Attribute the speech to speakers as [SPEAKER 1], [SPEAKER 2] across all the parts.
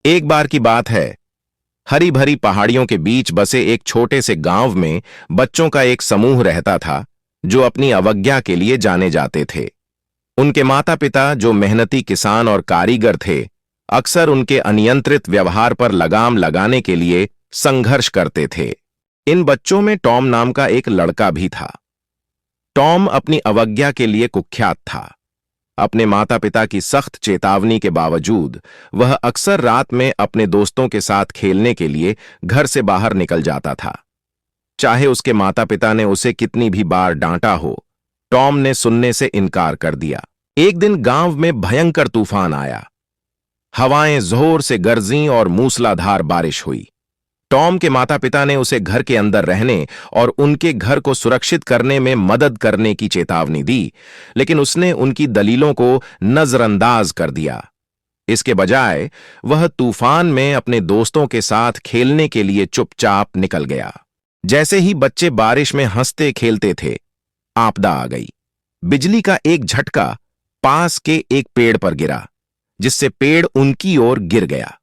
[SPEAKER 1] एक बार की बात है, हरी भरी पहाड़ियों के बीच बसे एक छोटे से गांव में बच्चों का एक समूह रहता था जो अपनी अवज्ञा के लिए जाने जाते थे। उनके माता पिता, जो मेहनती किसान और कारीगर थे, अक्सर उनके अनियंत्रित व्यवहार पर लगाम लगाने के लिए संघर्ष करते थे। इन बच्चों में टॉम नाम का एक लड़का भी था। टॉम अपनी अवज्ञा के लिए कुख्यात था। अपने माता पिता की सख्त चेतावनी के बावजूद वह अक्सर रात में अपने दोस्तों के साथ खेलने के लिए घर से बाहर निकल जाता था। चाहे उसके माता पिता ने उसे कितनी भी बार डांटा हो, टॉम ने सुनने से इनकार कर दिया। एक दिन गांव में भयंकर तूफान आया। हवाएं जोर से गरजीं और मूसलाधार बारिश हुई। टॉम के माता पिता ने उसे घर के अंदर रहने और उनके घर को सुरक्षित करने में मदद करने की चेतावनी दी, लेकिन उसने उनकी दलीलों को नजरअंदाज कर दिया। इसके बजाय वह तूफान में अपने दोस्तों के साथ खेलने के लिए चुपचाप निकल गया। जैसे ही बच्चे बारिश में हंसते खेलते थे, आपदा आ गई। बिजली का एक झटका पास के एक पेड़ पर गिरा, जिससे पेड़ उनकी ओर गिर गया।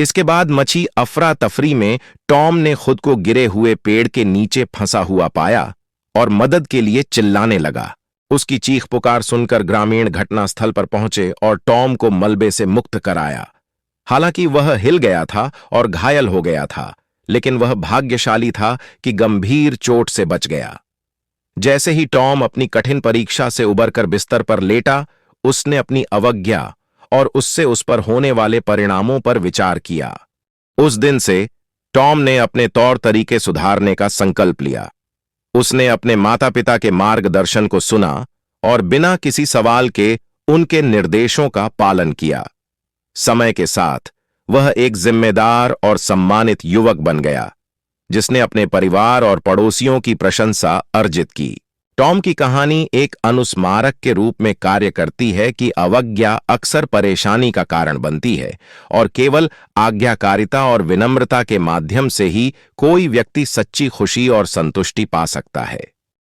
[SPEAKER 1] इसके बाद मची अफरा तफरी में टॉम ने खुद को गिरे हुए पेड़ के नीचे फंसा हुआ पाया और मदद के लिए चिल्लाने लगा। उसकी चीख पुकार सुनकर ग्रामीण घटनास्थल पर पहुंचे और टॉम को मलबे से मुक्त कराया। हालांकि वह हिल गया था और घायल हो गया था, लेकिन वह भाग्यशाली था कि गंभीर चोट से बच गया। जैसे ही टॉम अपनी कठिन परीक्षा से उबरकर बिस्तर पर लेटा, उसने अपनी अवज्ञा और उससे उस पर होने वाले परिणामों पर विचार किया। उस दिन से टॉम ने अपने तौर तरीके सुधारने का संकल्प लिया। उसने अपने माता पिता के मार्गदर्शन को सुना और बिना किसी सवाल के उनके निर्देशों का पालन किया। समय के साथ वह एक जिम्मेदार और सम्मानित युवक बन गया, जिसने अपने परिवार और पड़ोसियों की प्रशंसा अर्जित की। टॉम की कहानी एक अनुस्मारक के रूप में कार्य करती है कि अवज्ञा अक्सर परेशानी का कारण बनती है और केवल आज्ञाकारिता और विनम्रता के माध्यम से ही कोई व्यक्ति सच्ची खुशी और संतुष्टि पा सकता है।